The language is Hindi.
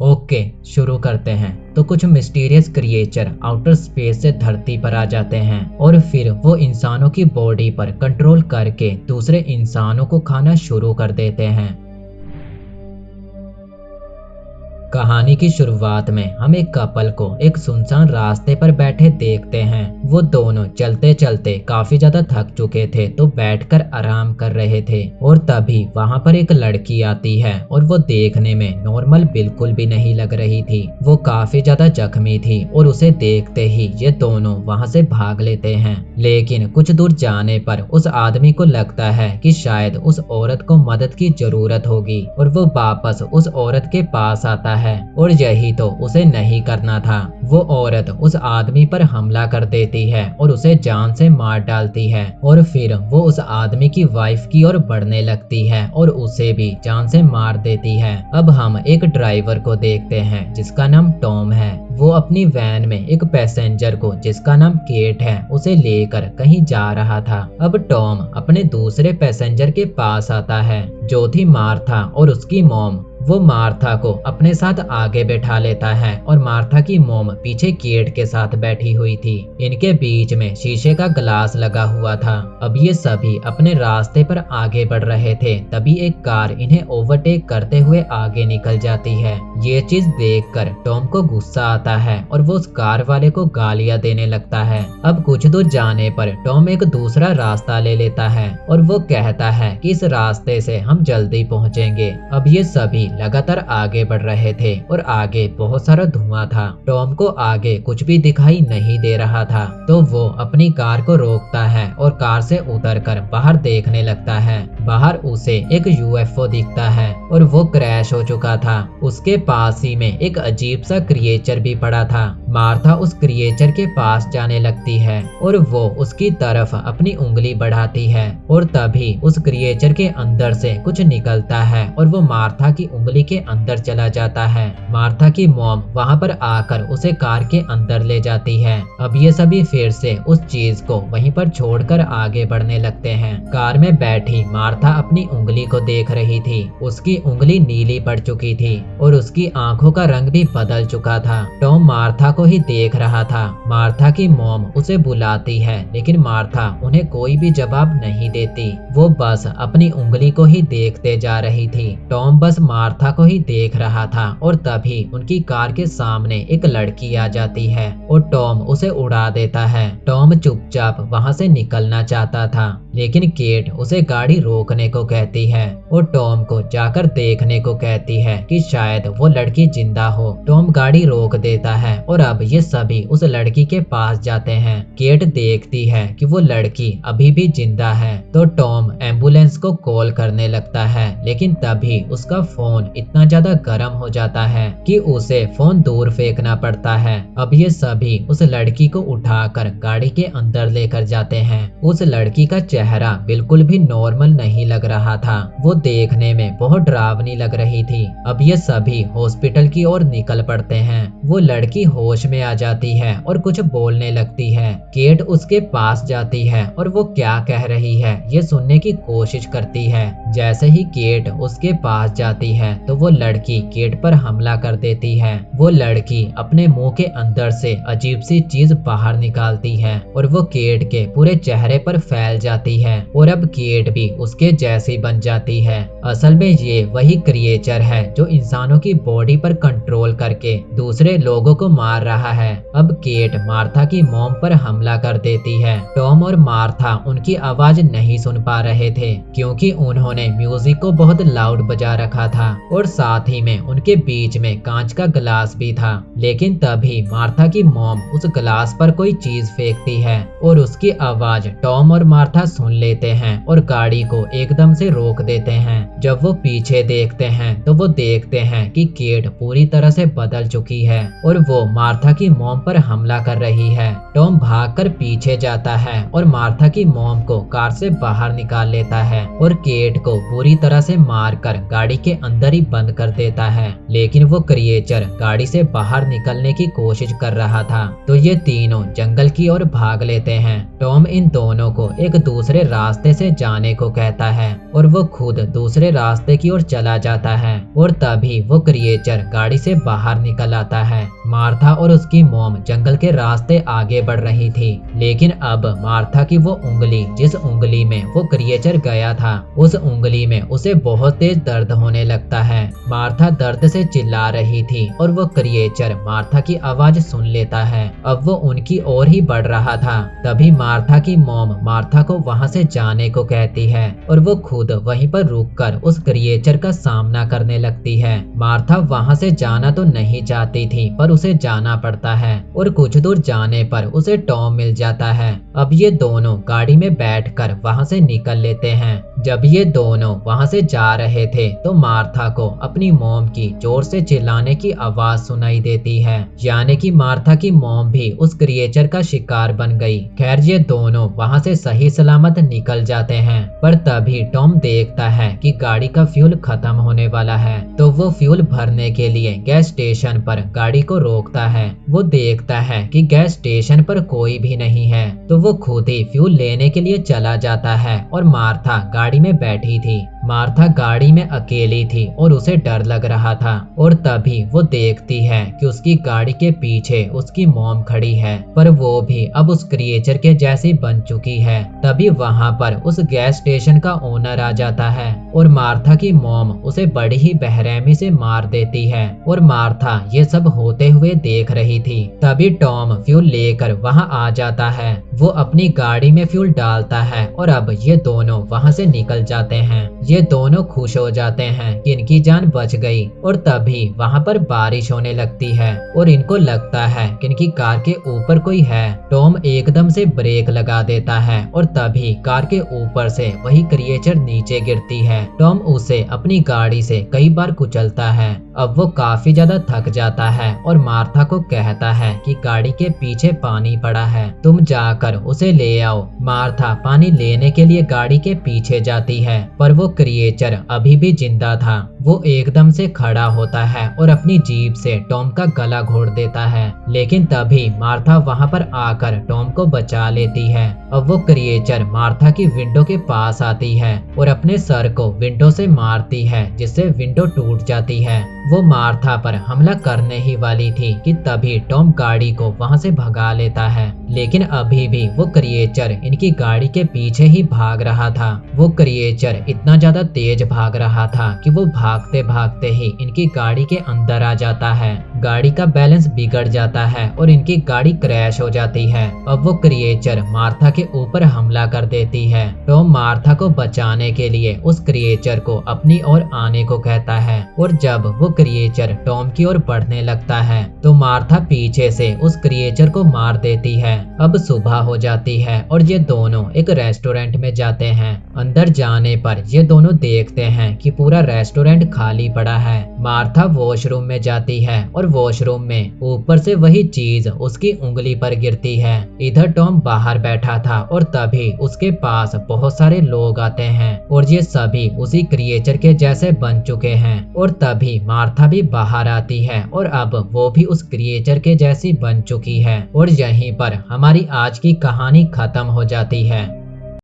ओके, शुरू करते हैं। तो कुछ मिस्टीरियस क्रिएचर आउटर स्पेस से धरती पर आ जाते हैं और फिर वो इंसानों की बॉडी पर कंट्रोल करके दूसरे इंसानों को खाना शुरू कर देते हैं। कहानी की शुरुआत में हम एक कपल को एक सुनसान रास्ते पर बैठे देखते हैं। वो दोनों चलते चलते काफी ज्यादा थक चुके थे तो बैठकर आराम कर रहे थे और तभी वहां पर एक लड़की आती है और वो देखने में नॉर्मल बिल्कुल भी नहीं लग रही थी। वो काफी ज्यादा जख्मी थी और उसे देखते ही ये दोनों वहां से भाग लेते हैं। लेकिन कुछ दूर जाने पर उस आदमी को लगता है कि शायद उस औरत को मदद की जरूरत होगी और वो वापस उस औरत के पास आता है और यही तो उसे नहीं करना था। वो औरत उस आदमी पर हमला कर देती है और उसे जान से मार डालती है और फिर वो उस आदमी की वाइफ की ओर बढ़ने लगती है और उसे भी जान से मार देती है। अब हम एक ड्राइवर को देखते हैं जिसका नाम टॉम है। वो अपनी वैन में एक पैसेंजर को जिसका नाम केट है उसे लेकर कहीं जा रहा था। अब टॉम अपने दूसरे पैसेंजर के पास आता है जो थी मार्था और उसकी मॉम। वो मार्था को अपने साथ आगे बैठा लेता है और मार्था की मोम पीछे केट के साथ बैठी हुई थी। इनके बीच में शीशे का ग्लास लगा हुआ था। अब ये सभी अपने रास्ते पर आगे बढ़ रहे थे तभी एक कार इन्हें ओवरटेक करते हुए आगे निकल जाती है। ये चीज देखकर टॉम को गुस्सा आता है और वो उस कार वाले को गालियां देने लगता है। अब कुछ दूर जाने पर टॉम एक दूसरा रास्ता ले लेता है और वो कहता है कि इस रास्ते से हम जल्दी पहुंचेंगे। अब ये सभी लगातार आगे बढ़ रहे थे और आगे बहुत सारा धुआं था। टॉम को आगे कुछ भी दिखाई नहीं दे रहा था तो वो अपनी कार को रोकता है और कार से उतरकर बाहर देखने लगता है। बाहर उसे एक यूएफओ दिखता है और वो क्रैश हो चुका था। उसके पास ही में एक अजीब सा क्रिएचर भी पड़ा था। मार्था उस क्रिएचर के पास जाने लगती है और वो उसकी तरफ अपनी उंगली बढ़ाती है और तभी उस क्रिएचर के अंदर से कुछ निकलता है और वो मार्था की उंगली के अंदर चला जाता है। मार्था की मॉम वहां पर आकर उसे कार के अंदर ले जाती है। अब ये सभी फिर से उस चीज को वहीं पर छोड़कर आगे बढ़ने लगते हैं। कार में बैठी मार्था अपनी उंगली को देख रही थी। उसकी उंगली नीली पड़ चुकी थी और उसकी आंखों का रंग भी बदल चुका था। टॉम मार्था को ही देख रहा था। मार्था की मॉम उसे बुलाती है लेकिन मार्था उन्हें कोई भी जवाब नहीं देती। वो बस अपनी उंगली को ही देखते जा रही थी। टॉम बस मार्था को ही देख रहा था और तभी उनकी कार के सामने एक लड़की आ जाती है और टॉम उसे उड़ा देता है। टॉम चुपचाप वहां से निकलना चाहता था लेकिन केट उसे गाड़ी रोकने को कहती है और टॉम को जाकर देखने को कहती है कि शायद वो लड़की जिंदा हो। टॉम गाड़ी रोक देता है और अब ये सभी उस लड़की के पास जाते हैं। केट देखती है कि वो लड़की अभी भी जिंदा है तो टॉम एम्बुलेंस को कॉल करने लगता है लेकिन तभी उसका फोन इतना ज्यादा गर्म हो जाता है कि उसे फोन दूर फेंकना पड़ता है। अब ये सभी उस लड़की को उठाकर गाड़ी के अंदर लेकर जाते हैं। उस लड़की का चेहरा बिल्कुल भी नॉर्मल नहीं लग रहा था। वो देखने में बहुत डरावनी लग रही थी। अब ये सभी हॉस्पिटल की ओर निकल पड़ते हैं। वो लड़की होश में आ जाती है और कुछ बोलने लगती है। केट उसके पास जाती है और वो क्या कह रही है ये सुनने की कोशिश करती है। जैसे ही केट उसके पास जाती है तो वो लड़की केट पर हमला कर देती है। वो लड़की अपने मुंह के अंदर से अजीब सी चीज बाहर निकालती है और वो केट के पूरे चेहरे पर फैल जाती है और अब केट भी उसके जैसी बन जाती है। असल में ये वही क्रिएचर है जो इंसानों की बॉडी पर कंट्रोल करके दूसरे लोगों को मार रहा है। अब केट मार्था की मॉम पर हमला कर देती है। टॉम और मार्था उनकी आवाज नहीं सुन पा रहे थे क्योंकि उन्होंने म्यूजिक को बहुत लाउड बजा रखा था और साथ ही में उनके बीच में कांच का गिलास भी था। लेकिन तभी मार्था की मॉम उस गिलास पर कोई चीज फेंकती है और उसकी आवाज टॉम और मार्था सुन लेते हैं और गाड़ी को एकदम से रोक देते हैं। जब वो पीछे देखते हैं तो वो देखते हैं कि केट पूरी तरह से बदल चुकी है और वो मार्था की मॉम पर हमला कर रही है। टॉम भागकर पीछे जाता है और मार्था की मॉम को कार से बाहर निकाल लेता है और केट को बुरी तरह से मारकर गाड़ी के अंदर अंदर ही बंद कर देता है। लेकिन वो क्रिएचर गाड़ी से बाहर निकलने की कोशिश कर रहा था, तो ये तीनों जंगल की ओर भाग लेते हैं। टॉम इन दोनों को एक दूसरे रास्ते से जाने को कहता है और वो खुद दूसरे रास्ते की ओर चला जाता है। और तभी वो क्रिएचर गाड़ी से बाहर निकल आता है। मार्था और उसकी मॉम जंगल के रास्ते आगे बढ़ रही थी, लेकिन अब मार्था की वो उंगली, जिस उंगली में वो क्रिएचर गया था, उस उंगली में उसे बहुत तेज दर्द होने लगता है। मार्था दर्द से चिल्ला रही थी और वो क्रिएचर मार्था की आवाज सुन लेता है। अब वो उनकी ओर ही बढ़ रहा था। तभी मार्था की मॉम मार्था को वहां से जाने को कहती है और वो खुद वहीं पर रुककर उस क्रिएचर का सामना करने लगती है। मार्था वहां से जाना तो नहीं चाहती थी, पर उसे जाना पड़ता है और कुछ दूर जाने पर उसे टॉम मिल जाता है। अब ये दोनों गाड़ी में बैठकर वहां से निकल लेते हैं। जब ये दोनों वहां से जा रहे थे तो मार्था को अपनी मॉम की जोर से चिल्लाने की आवाज सुनाई देती है, यानी कि मार्था की मॉम भी उस क्रिएचर का शिकार बन गई। खैर ये दोनों वहां से सही सलामत निकल जाते हैं, पर तभी टॉम देखता है कि गाड़ी का फ्यूल खत्म होने वाला है, तो वो फ्यूल भरने के लिए गैस स्टेशन पर गाड़ी को रोकता है। वो देखता है कि गैस स्टेशन पर कोई भी नहीं है, तो वो खुद ही फ्यूल लेने के लिए चला जाता है और मार्था गाड़ी में बैठी थी। मार्था गाड़ी में अकेली थी और उसे डर लग रहा था और तभी वो देखती है कि उसकी गाड़ी के पीछे उसकी मॉम खड़ी है, पर वो भी अब उस क्रिएचर के जैसी बन चुकी है। तभी वहां पर उस गैस स्टेशन का ओनर आ जाता है और मार्था की मॉम उसे बड़ी ही बेरहमी से मार देती है और मार्था ये सब होते हुए देख रही थी। तभी टॉम फ्यूल लेकर वहां आ जाता है। वो अपनी गाड़ी में फ्यूल डालता है और अब ये दोनों वहां से निकल जाते हैं। ये दोनों खुश हो जाते हैं कि इनकी जान बच गई और तभी वहां पर बारिश होने लगती है और इनको लगता है कि इनकी कार के ऊपर कोई है। टॉम एकदम से ब्रेक लगा देता है और तभी कार के ऊपर से वही क्रिएचर नीचे गिरती है। टॉम उसे अपनी गाड़ी से कई बार कुचलता है। अब वो काफी ज्यादा थक जाता है और मार्था को कहता है कि गाड़ी के पीछे पानी पड़ा है, तुम जाकर उसे ले आओ। मार्था पानी लेने के लिए गाड़ी के पीछे जाती है, पर वो क्रिएचर अभी भी जिंदा था। वो एकदम से खड़ा होता है और अपनी जीभ से टॉम का गला घोट देता है, लेकिन तभी मार्था वहां पर आकर टॉम को बचा लेती है। अब वो क्रिएचर मार्था की विंडो के पास आती है और अपने सर को विंडो से मारती है, जिससे विंडो टूट जाती है। वो मार्था पर हमला करने ही वाली थी कि तभी टॉम गाड़ी को वहां से भगा लेता है, लेकिन अभी भी वो क्रिएचर इनकी गाड़ी के पीछे ही भाग रहा था। वो क्रिएचर इतना ज्यादा तेज भाग रहा था कि वो भागते भागते ही इनकी गाड़ी के अंदर आ जाता है। गाड़ी का बैलेंस बिगड़ जाता है और इनकी गाड़ी क्रैश हो जाती है। अब वो क्रिएचर मार्था के ऊपर हमला कर देती है। टॉम मार्था को बचाने के लिए उस क्रिएचर को अपनी ओर आने को कहता है और जब वो क्रिएचर टॉम की ओर बढ़ने लगता है तो मार्था पीछे से उस क्रिएचर को मार देती है। अब सुबह हो जाती है और ये दोनों एक रेस्टोरेंट में जाते हैं। अंदर जाने पर ये दोनों देखते हैं कि पूरा रेस्टोरेंट खाली पड़ा है। मार्था वॉशरूम में जाती है और वॉशरूम में ऊपर से वही चीज उसकी उंगली पर गिरती है। इधर टॉम बाहर बैठा था और तभी उसके पास बहुत सारे लोग आते हैं और ये सभी उसी क्रिएचर के जैसे बन चुके हैं। और तभी मार्था भी बाहर आती है और अब वो भी उस क्रिएचर के जैसी बन चुकी है। और यहीं पर हमारी आज की कहानी खत्म हो जाती है।